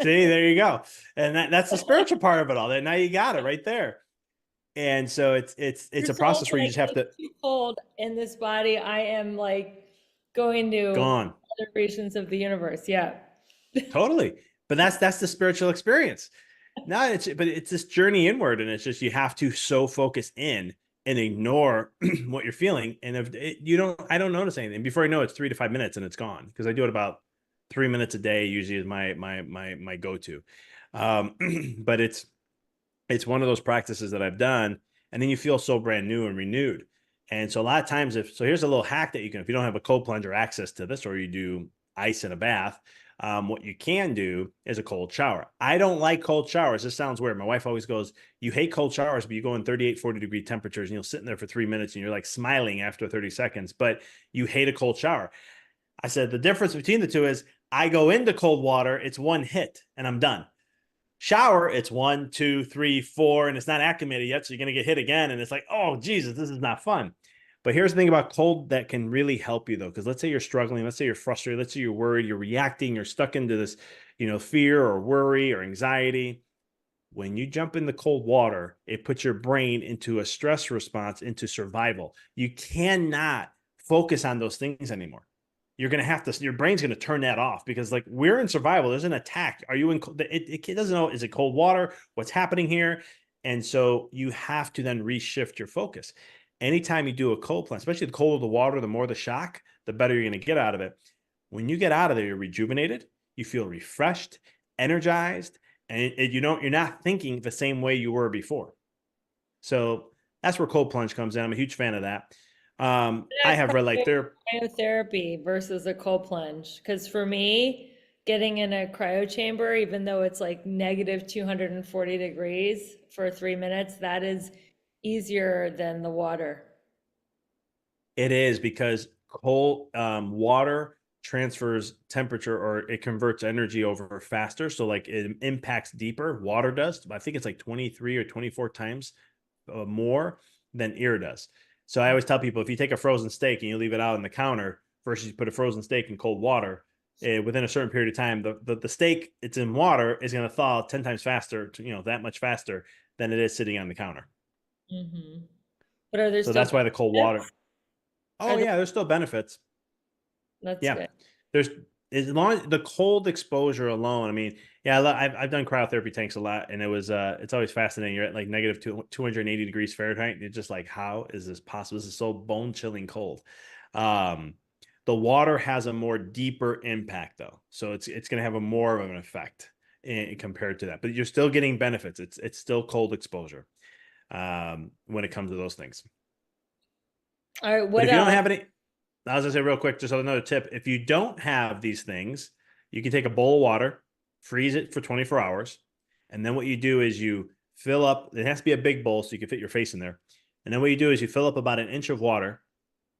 See, there you go. And that's the spiritual part of it all. That now you got it right there. And so it's Your a soul's process where you like, just have to it's too cold in this body. I am like going to gone. other regions of the universe. Yeah. Totally. But that's the spiritual experience. No, it's this journey inward, and it's just you have to so focus in and ignore what you're feeling. And if I don't notice anything. Before I know it, it's 3 to 5 minutes and it's gone, because I do it about 3 minutes a day, usually is my go-to. But it's one of those practices that I've done, and then you feel so brand new and renewed. And so a lot of times, here's a little hack that you can, if you don't have a cold plunge or access to this, or you do ice in a bath, What you can do is a cold shower. I don't like cold showers. This sounds weird. My wife always goes, you hate cold showers, but you go in 38, 40-degree temperatures and you'll sit in there for 3 minutes and you're like smiling after 30 seconds, but you hate a cold shower. I said, the difference between the two is I go into cold water, it's one hit and I'm done. Shower, it's 1, 2, 3, 4, and it's not acclimated yet. So you're going to get hit again. And it's like, oh, Jesus, this is not fun. But here's the thing about cold that can really help you, though, because let's say you're struggling, let's say you're frustrated, let's say you're worried, you're reacting, you're stuck into this, fear or worry or anxiety. When you jump in the cold water, it puts your brain into a stress response, into survival. You cannot focus on those things anymore. You're going to have to, your brain's going to turn that off because like we're in survival. There's an attack. Are you in, it doesn't know, is it cold water? What's happening here? And so you have to then reshift your focus. Anytime you do a cold plunge, especially the colder the water, the more the shock, the better you're going to get out of it. When you get out of there, you're rejuvenated, you feel refreshed, energized, and you're not thinking the same way you were before. So that's where cold plunge comes in. I'm a huge fan of that. I have read like Cryotherapy versus a cold plunge. Because for me, getting in a cryo chamber, even though it's like negative 240 degrees for 3 minutes, that is easier than the water. It is because cold water transfers temperature or it converts energy over faster. So like it impacts deeper. Water does. I think it's like 23 or 24 times more than air does. So I always tell people if you take a frozen steak and you leave it out on the counter versus you put a frozen steak in cold water, within a certain period of time, the steak it's in water is going to thaw 10 times faster, that much faster than it is sitting on the counter. Mm-hmm. But are there So still that's why the cold water. benefits? Oh yeah, there's still benefits. That's Yeah, good. there's as long as the cold exposure alone. I mean, yeah, I've done cryotherapy tanks a lot, and it's always fascinating. You're at like negative 280 degrees Fahrenheit. You're just like, how is this possible? This is so bone chilling cold. Um, the water has a more deeper impact though, so it's going to have a more of an effect compared to that. But you're still getting benefits. It's still cold exposure when it comes to those things. All right, But what if you don't else? have any, I was gonna say real quick, just another tip. If you don't have these things, you can take a bowl of water, freeze it for 24 hours. And then what you do is you fill up, it has to be a big bowl so you can fit your face in there. And then what you do is you fill up about an inch of water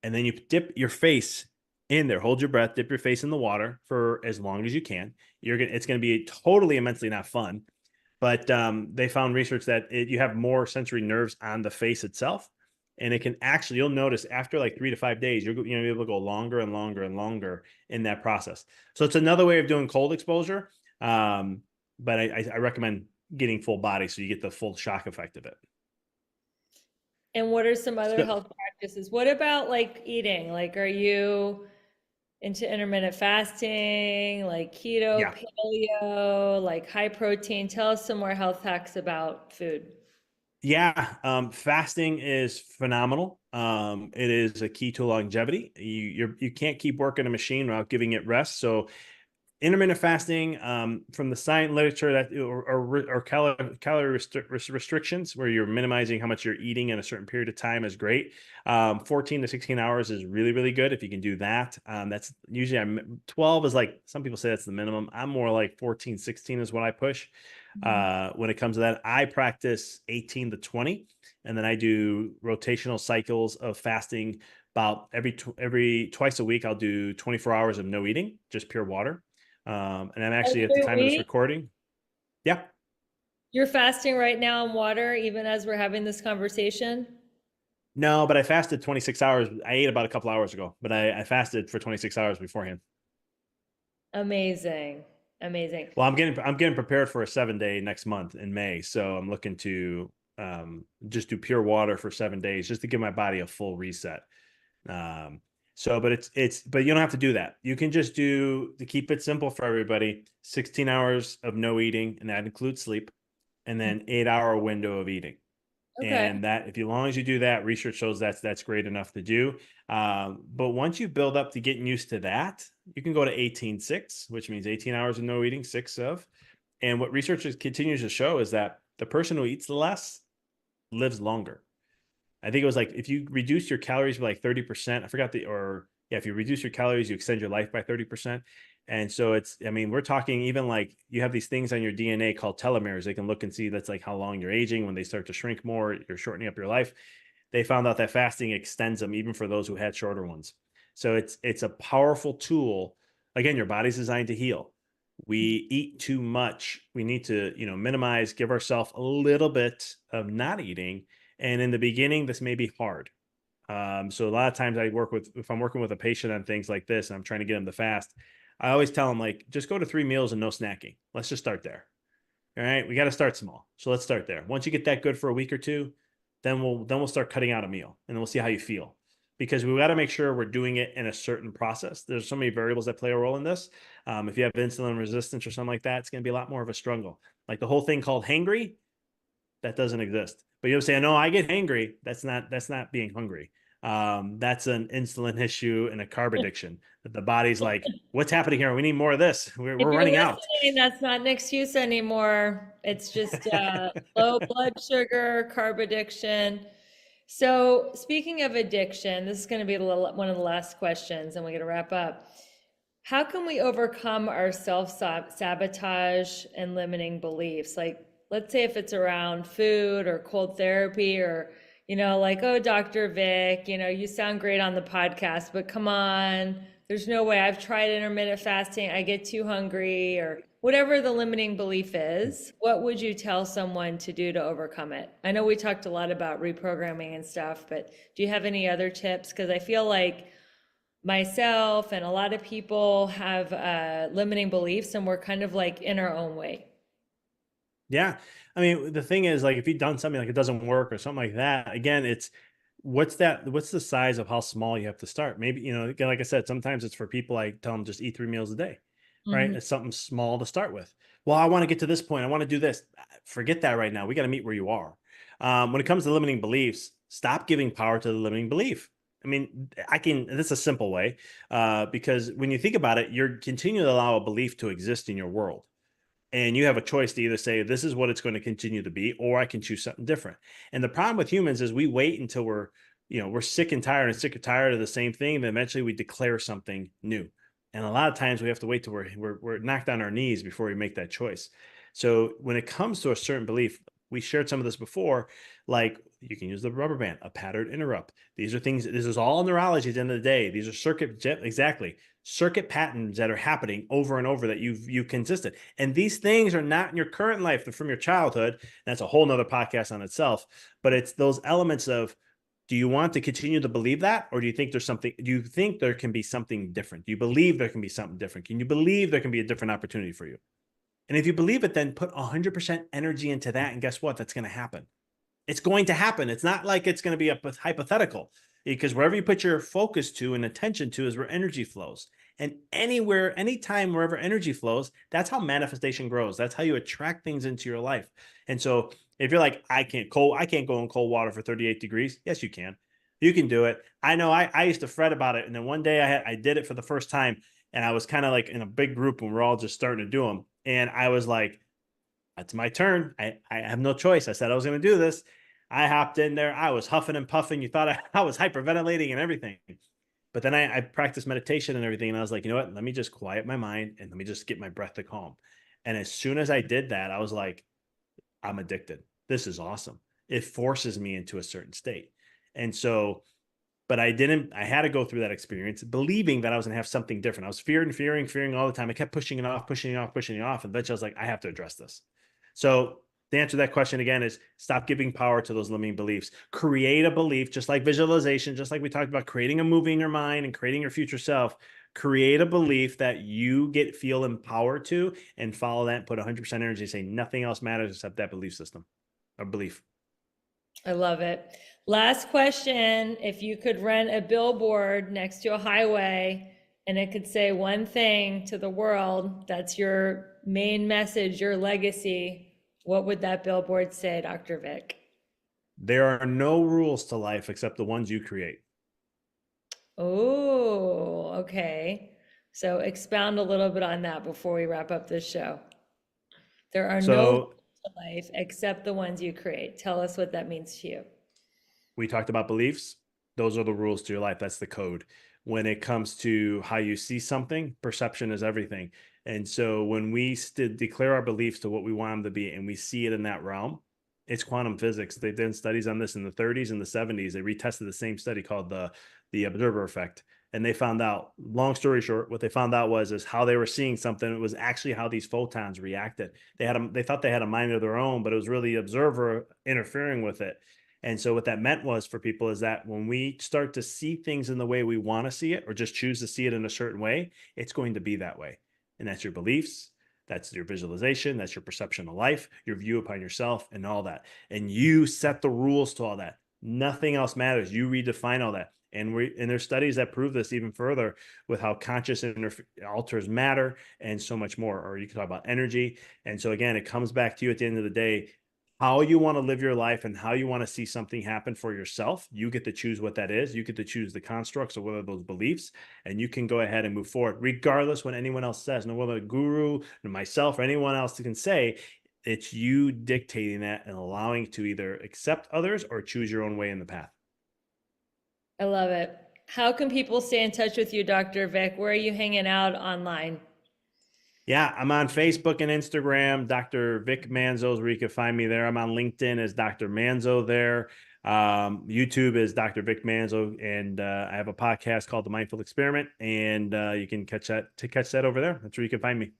and then you dip your face in there. Hold your breath, dip your face in the water for as long as you can. It's gonna be totally immensely not fun. But they found research that you have more sensory nerves on the face itself. And it can actually, you'll notice after like 3 to 5 days, you're going to be able to go longer and longer and longer in that process. So it's another way of doing cold exposure. But I recommend getting full body so you get the full shock effect of it. And what are some other So, health practices? What about like eating? Like, are you into intermittent fasting, like keto, yeah. paleo, like high protein? Tell us some more health hacks about food. Yeah, fasting is phenomenal. It is a key to longevity. You can't keep working a machine without giving it rest. So intermittent fasting, from the science literature that or calorie restrictions, where you're minimizing how much you're eating in a certain period of time, is great. 14 to 16 hours is really, really good if you can do that. That's usually 12 is like some people say that's the minimum. I'm more like 14, 16 is what I push. When it comes to that, I practice 18 to 20, and then I do rotational cycles of fasting. About every twice a week, I'll do 24 hours of no eating, just pure water. And I'm actually at the Every time of this week, recording. Yeah. you're fasting right now on water, even as we're having this conversation? No, but I fasted 26 hours. I ate about a couple hours ago, but I fasted for 26 hours beforehand. Amazing. Amazing. Well, I'm getting prepared for a 7 day next month in May. So I'm looking to just do pure water for 7 days just to give my body a full reset. Um, but but you don't have to do that. You can just do, to keep it simple for everybody, 16 hours of no eating, and that includes sleep, and then 8 hour window of eating. Okay. And that, if you, as long as you do that, research shows that's great enough to do. But once you build up to getting used to that, you can go to 18-6, which means 18 hours of no eating, 6 of. And what research continues to show is that the person who eats less lives longer. I think it was like if you reduce your calories by like 30%, I forgot if you reduce your calories, you extend your life by 30%. And so it's, I mean, we're talking even like you have these things on your DNA called telomeres. They can look and see that's like how long you're aging. When they start to shrink more, you're shortening up your life. They found out that fasting extends them even for those who had shorter ones. So it's a powerful tool. Again, your body's designed to heal. We eat too much. We need to, minimize, give ourselves a little bit of not eating. And in the beginning, this may be hard. So a lot of times if I'm working with a patient on things like this and I'm trying to get them to fast, I always tell them like, just go to 3 meals and no snacking. Let's just start there. All right. We got to start small. So let's start there. Once you get that good for a week or two, then we'll start cutting out a meal and then we'll see how you feel, because we got to make sure we're doing it in a certain process. There's so many variables that play a role in this. If you have insulin resistance or something like that, it's going to be a lot more of a struggle. Like the whole thing called hangry, that doesn't exist. But you'll say, no, I get hangry. That's not being hungry. That's an insulin issue and a carb addiction. That the body's like, what's happening here? We need more of this. We're, If we're you're running out. listening, that's not an excuse anymore. It's just low blood sugar, carb addiction. So, speaking of addiction, this is going to be one of the last questions, and we're going to wrap up. How can we overcome our self-sabotage and limiting beliefs? Like, let's say if it's around food or cold therapy or, like, oh, Dr. Vic, you sound great on the podcast, but come on, there's no way. I've tried intermittent fasting. I get too hungry, or whatever the limiting belief is. What would you tell someone to do to overcome it? I know we talked a lot about reprogramming and stuff, but do you have any other tips? Because I feel like myself and a lot of people have limiting beliefs, and we're kind of like in our own way. Yeah. I mean, the thing is, like, if you've done something like it doesn't work or something like that, again, it's what's the size of how small you have to start? Maybe, again, like I said, sometimes it's for people, I tell them just eat 3 meals a day, right? Mhm. It's something small to start with. Well, I want to get to this point. I want to do this. Forget that right now. We got to meet where you are. When it comes to limiting beliefs, stop giving power to the limiting belief. I mean, this is a simple way, because when you think about it, you're continuing to allow a belief to exist in your world. And you have a choice to either say, this is what it's going to continue to be, or I can choose something different. And the problem with humans is we wait until we're sick and tired of the same thing. Then eventually we declare something new. And a lot of times we have to wait till we're knocked on our knees before we make that choice. So when it comes to a certain belief, we shared some of this before, like you can use the rubber band, a pattern interrupt. These are things, this is all neurology at the end of the day. These are circuit patterns that are happening over and over that you've consistent. And these things are not in your current life, they're from your childhood. That's a whole nother podcast on itself. But it's those elements of, do you want to continue to believe that? Or do you think do you think there can be something different? Do you believe there can be something different? Can you believe there can be a different opportunity for you? And if you believe it, then put 100% energy into that. And guess what? That's going to happen. It's going to happen. It's not like it's going to be a hypothetical, because wherever you put your focus to and attention to is where energy flows. And anywhere, anytime, wherever energy flows, that's how manifestation grows. That's how you attract things into your life. And so if you're like, I can't go in cold water for 38 degrees. Yes, you can. You can do it. I know I used to fret about it. And then one day I did it for the first time. And I was kind of like in a big group when we're all just starting to do them. And I was like, that's my turn. I have no choice. I said I was going to do this. I hopped in there. I was huffing and puffing. You thought I was hyperventilating and everything. But then I practiced meditation and everything. And I was like, you know what? Let me just quiet my mind and let me just get my breath to calm. And as soon as I did that, I was like, I'm addicted. This is awesome. It forces me into a certain state. And so, but I had to go through that experience believing that I was going to have something different. I was fearing all the time. I kept pushing it off. And eventually I was like, I have to address this. So the answer to that question again is stop giving power to those limiting beliefs. Create a belief, just like visualization, just like we talked about creating a movie in your mind and creating your future self. Create a belief that you feel empowered to, and follow that and put 100% energy. Say nothing else matters except that belief system or belief. I love it. Last question. If you could rent a billboard next to a highway and it could say one thing to the world, that's your main message, your legacy, what would that billboard say, Dr. Vic? There are no rules to life except the ones you create. Oh, okay. So expound a little bit on that before we wrap up this show. There are no rules So to life except the ones you create. Tell us what that means to you. we talked about beliefs. Those are the rules to your life. That's the code. when it comes to how you see something. Perception is everything. And so when we declare our beliefs to what we want them to be and we see it in that realm, it's quantum physics. They've done studies on this in the 30s and the 70s. They retested the same study called the observer effect. And they found out, long story short, what they found out is how they were seeing something. It was actually how these photons reacted. They thought they had a mind of their own, but it was really the observer interfering with it. And so what that meant was for people is that when we start to see things in the way we want to see it, or just choose to see it in a certain way, it's going to be that way. And that's your beliefs, that's your visualization, that's your perception of life, your view upon yourself, and all that. And you set the rules to all that. Nothing else matters. You redefine all that. And there's studies that prove this even further with how conscious alters matter and so much more. Or you can talk about energy. And so again, it comes back to you at the end of the day, how you want to live your life and how you want to see something happen for yourself. You get to choose what that is. You get to choose the constructs or what are those beliefs, and you can go ahead and move forward, regardless what anyone else says. No whether a guru, myself, or anyone else can say. It's you dictating that and allowing to either accept others or choose your own way in the path. I love it. How can people stay in touch with you, Dr. Vic? Where are you hanging out online? Yeah, I'm on Facebook and Instagram, Dr. Vic Manzo is where you can find me there. I'm on LinkedIn as Dr. Manzo there. YouTube is Dr. Vic Manzo, and I have a podcast called The Mindful Experiment, and you can catch that over there. That's where you can find me.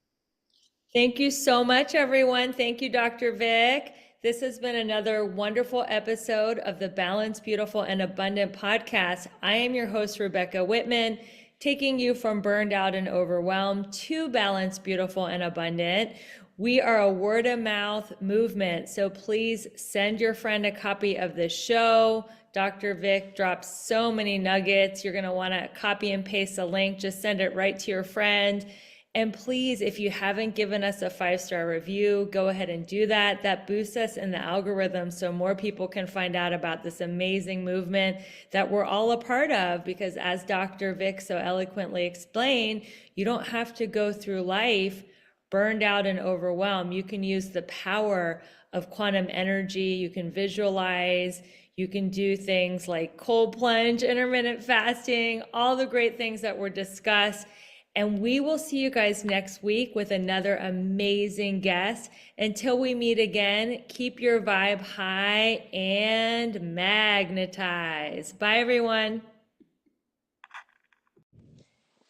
Thank you so much, everyone. Thank you, Dr. Vic. This has been another wonderful episode of the Balanced, Beautiful, and Abundant podcast. I am your host, Rebecca Whitman, taking you from burned out and overwhelmed to balanced, beautiful, and abundant. We are a word of mouth movement, so please send your friend a copy of the show. Dr. Vic drops so many nuggets. You're going to want to copy and paste the link. Just send it right to your friend. And please, if you haven't given us a 5-star review, go ahead and do that. That boosts us in the algorithm so more people can find out about this amazing movement that we're all a part of. Because as Dr. Vic so eloquently explained, you don't have to go through life burned out and overwhelmed. You can use the power of quantum energy. You can visualize. You can do things like cold plunge, intermittent fasting, all the great things that were discussed. And we will see you guys next week with another amazing guest. Until we meet again, keep your vibe high and magnetize. Bye, everyone.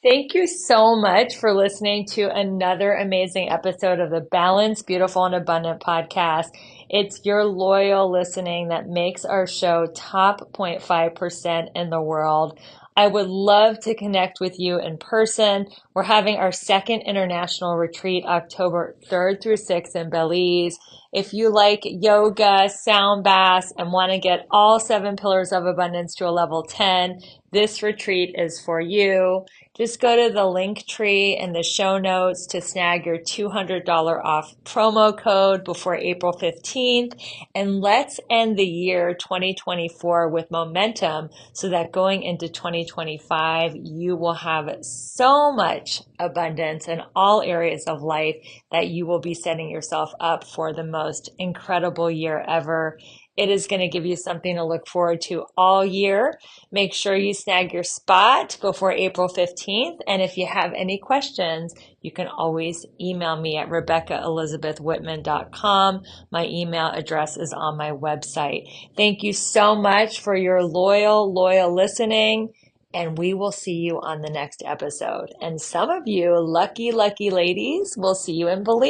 Thank you so much for listening to another amazing episode of the Balanced, Beautiful, and Abundant podcast. It's your loyal listening that makes our show top 0.5% in the world. I would love to connect with you in person. We're having our second international retreat October 3rd through 6th in Belize. If you like yoga, sound baths, and want to get all 7 pillars of abundance to a level 10, this retreat is for you. Just go to the link tree in the show notes to snag your $200 off promo code before April 15th. And let's end the year 2024 with momentum so that going into 2025, you will have so much abundance in all areas of life that you will be setting yourself up for the most incredible year ever. It is going to give you something to look forward to all year. Make sure you snag your spot before April 15th. And if you have any questions, you can always email me at RebeccaElizabethWhitman.com. My email address is on my website. Thank you so much for your loyal listening. And we will see you on the next episode. And some of you lucky ladies will see you in Belize.